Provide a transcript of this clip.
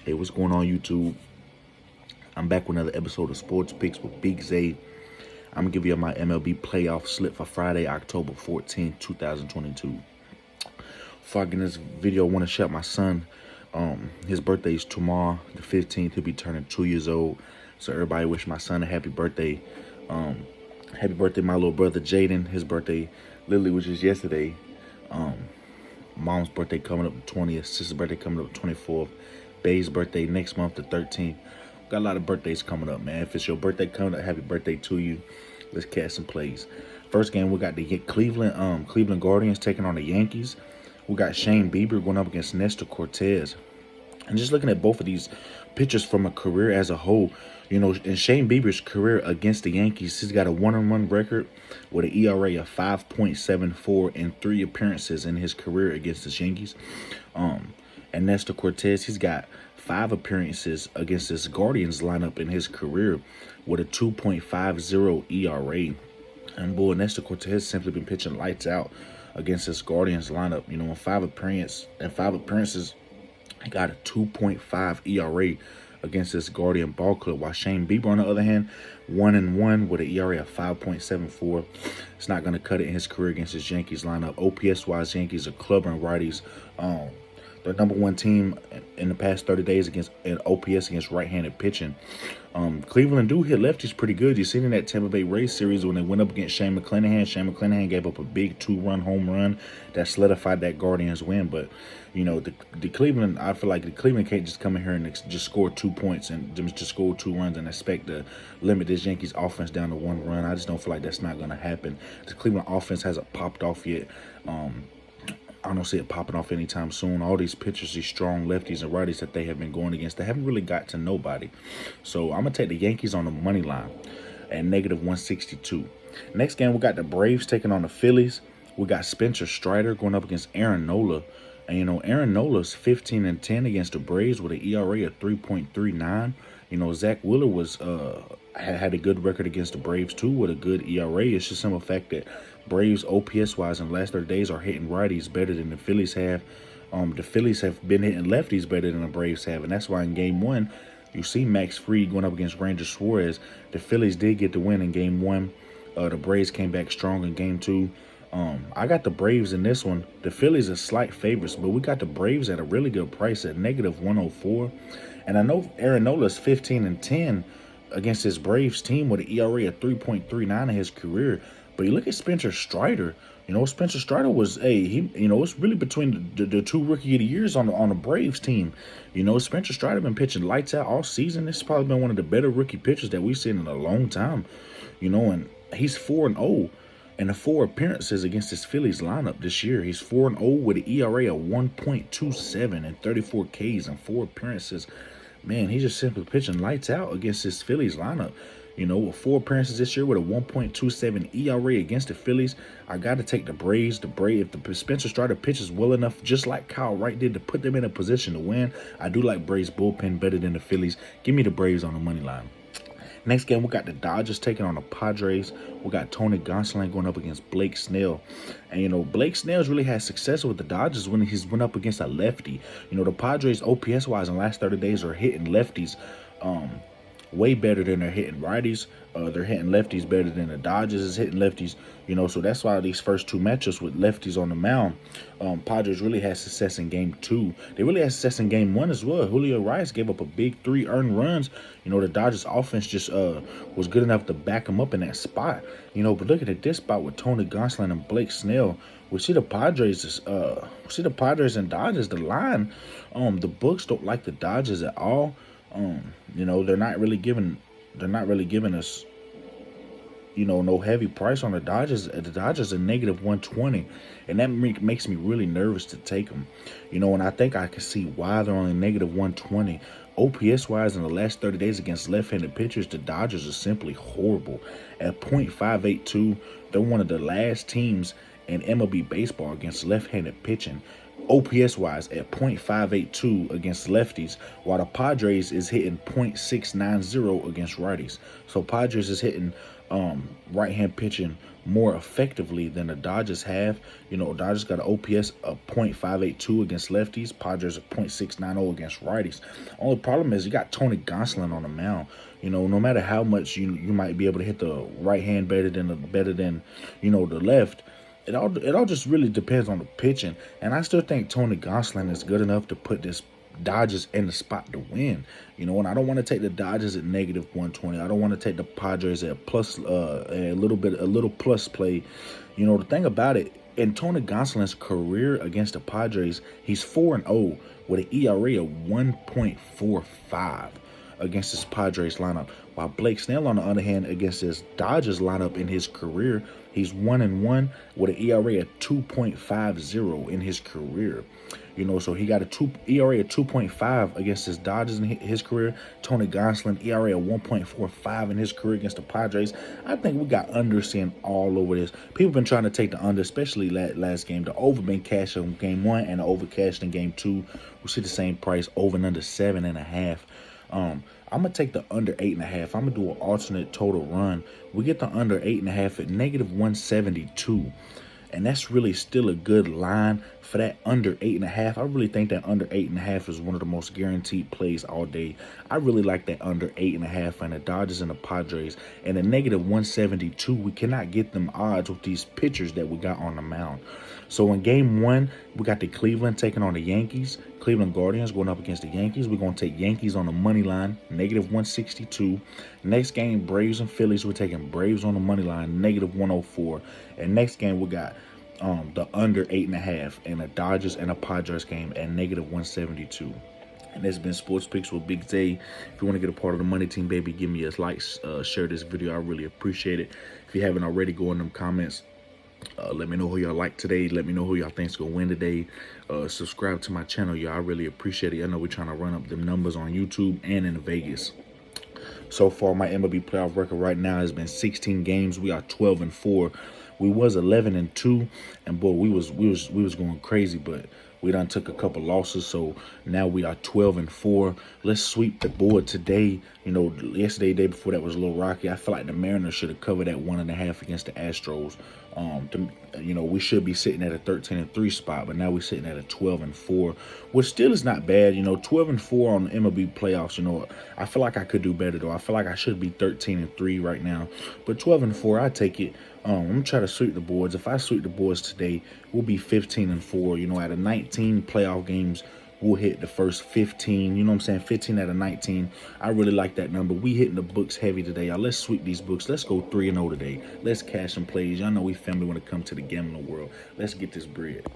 Hey, what's going on, YouTube? I'm back with another episode of Sports Picks with Big Zay. I'm gonna give you my MLB playoff slip for Friday, October 14th, 2022. Before I get in this video, I want to shout my son. His birthday is tomorrow, the 15th. He'll be turning 2 years old. So everybody wish my son a happy birthday. Happy birthday, my little brother Jaden. His birthday literally was just yesterday. Mom's birthday coming up the 20th. Sister's birthday coming up the 24th. Bay's birthday next month, the 13th. Got a lot of birthdays coming up, man. If it's your birthday coming up, happy birthday to you. Let's catch some plays. First game, we got the Cleveland Guardians taking on the Yankees. We got Shane Bieber going up against Nestor Cortez. And just looking at both of these pitchers from a career as a whole, in Shane Bieber's career against the Yankees, he's got a 1-on-1 record with an ERA of 5.74 in 3 appearances in his career against the Yankees. And Nestor Cortez, he's got 5 appearances against this Guardians lineup in his career with a 2.50 ERA. And boy, Nestor Cortez simply been pitching lights out against this Guardians lineup. In 5 appearances, he got a 2.5 ERA against this Guardian ball club. While Shane Bieber, on the other hand, 1-1 with an ERA of 5.74. It's not going to cut it in his career against this Yankees lineup. OPS-wise, Yankees are clubbing righties. They're number 1 team in the past 30 days in OPS against right-handed pitching. Cleveland do hit lefties pretty good. You seen in that Tampa Bay Rays series when they went up against Shane McClanahan. Shane McClanahan gave up a big 2-run home run that solidified that Guardians win. But the Cleveland, I feel like the Cleveland can't just come in here and just score 2 points and just score 2 runs and expect to limit this Yankees offense down to 1 run. I just don't feel like that's not going to happen. The Cleveland offense hasn't popped off yet. I don't see it popping off anytime soon. All these pitchers, these strong lefties and righties that they have been going against, they haven't really got to nobody. So I'm going to take the Yankees on the money line at -162. Next game, we got the Braves taking on the Phillies. We got Spencer Strider going up against Aaron Nola. And, Aaron Nola's 15-10 against the Braves with an ERA of 3.39. Zach Wheeler had a good record against the Braves, too, with a good ERA. It's just some fact that Braves, OPS-wise, in the last 30 days are hitting righties better than the Phillies have. The Phillies have been hitting lefties better than the Braves have, and that's why in Game 1, you see Max Fried going up against Ranger Suarez. The Phillies did get the win in Game 1. The Braves came back strong in Game 2. I got the Braves in this one. The Phillies are slight favorites, but we got the Braves at a really good price at -104. And I know Aaron Nola's 15-10 against his Braves team with an ERA of 3.39 in his career. But you look at Spencer Strider. Spencer Strider was it's really between the 2 rookie of the years on the Braves team. Spencer Strider been pitching lights out all season. This has probably been one of the better rookie pitchers that we've seen in a long time. And he's 4-0 in the 4 appearances against this Phillies lineup this year. He's 4-0 with an ERA of 1.27 and 34 Ks in 4 appearances. Man, he's just simply pitching lights out against this Phillies lineup. With 4 appearances this year with a 1.27 ERA against the Phillies, I got to take the Braves. If the Spencer Strider pitches well enough, just like Kyle Wright did, to put them in a position to win, I do like Braves bullpen better than the Phillies. Give me the Braves on the money line. Next game, we got the Dodgers taking on the Padres. We got Tony Gonsolin going up against Blake Snell. And, Blake Snell's really had success with the Dodgers when he's went up against a lefty. The Padres, OPS-wise, in the last 30 days are hitting lefties way better than they're hitting righties. They're hitting lefties better than the Dodgers is hitting lefties. So that's why these first 2 matchups with lefties on the mound, Padres really had success in Game 2. They really had success in Game 1 as well. Julio Rice gave up a big 3 earned runs. The Dodgers offense just was good enough to back them up in that spot. But looking at this spot with Tony Gonsolin and Blake Snell, we see the Padres and Dodgers. The line, the books don't like the Dodgers at all. They're not really giving us, no heavy price on the Dodgers. The Dodgers are -120, and that makes me really nervous to take them. And I think I can see why they're only -120. OPS-wise, in the last 30 days against left-handed pitchers, the Dodgers are simply horrible. At .582, they're one of the last teams in MLB baseball against left-handed pitching. OPS-wise at .582 against lefties, while the Padres is hitting .690 against righties. So Padres is hitting right-hand pitching more effectively than the Dodgers have. You know, Dodgers got an OPS of .582 against lefties. Padres a .690 against righties. Only problem is you got Tony Gonsolin on the mound. You know, no matter how much you might be able to hit the right hand better than the left, it all just really depends on the pitching. And I still think Tony Gonsolin is good enough to put this Dodgers in the spot to win. You know, and I don't want to take the Dodgers at -120. I don't want to take the Padres at plus a little plus play. You know, the thing about it, in Tony Gonsolin's career against the Padres, he's 4-0 with an ERA of 1.45 against this Padres lineup. While Blake Snell, on the other hand, against this Dodgers lineup in his career, he's 1-1 with an ERA of 2.50 in his career. You know, so he got a ERA of 2.5 against his Dodgers in his career. Tony Gonsolin, ERA of 1.45 in his career against the Padres. I think we got unders in all over this. People been trying to take the under, especially last game. The over been cashed in game 1 and the over cashed in game 2. We see the same price, over and under 7.5. I'm going to take the under 8.5. I'm going to do an alternate total run. We get the under 8.5 at -172. And that's really still a good line for that under 8.5. I really think that under 8.5 is one of the most guaranteed plays all day. I really like that under 8.5 and the Dodgers and the Padres. And the -172, we cannot get them odds with these pitchers that we got on the mound. So in game 1, we got the Cleveland taking on the Yankees. Cleveland Guardians going up against the Yankees. We're going to take Yankees on the money line, -162. Next game, Braves and Phillies. We're taking Braves on the money line, -104. And next game, we got the under 8.5 and the Dodgers and the Padres game at -172. And that's been Sports Picks with Big Zay. If you want to get a part of the money team, baby, give me a like, share this video. I really appreciate it. If you haven't already, go in them comments. Let me know who y'all like today. Let me know who y'all think's gonna win today. Subscribe to my channel, y'all. I really appreciate it. I know we're trying to run up them numbers on YouTube and in Vegas. So far, my MLB playoff record right now has been 16 games. We are 12-4. We was 11-2, and boy, we was going crazy, but we done took a couple losses, so now we are 12-4. Let's sweep the board today. You know, yesterday, day before, that was a little rocky. I feel like the Mariners should have covered that 1.5 against the Astros. You know, we should be sitting at a 13-3 spot, but now we're sitting at a 12-4, which still is not bad. You know, 12-4 on the MLB playoffs. You know, I feel like I could do better though. I feel like I should be 13-3 right now, but 12-4, I take it. I'm gonna try to sweep the boards. If I sweep the boards today, we'll be 15-4. You know, out of 19 playoff games, we'll hit the first 15. You know what I'm saying? 15 out of 19. I really like that number. We hitting the books heavy today, y'all. Let's sweep these books. Let's go 3-0 today. Let's cash some plays. Y'all know we family when it comes to the gambling world. Let's get this bread.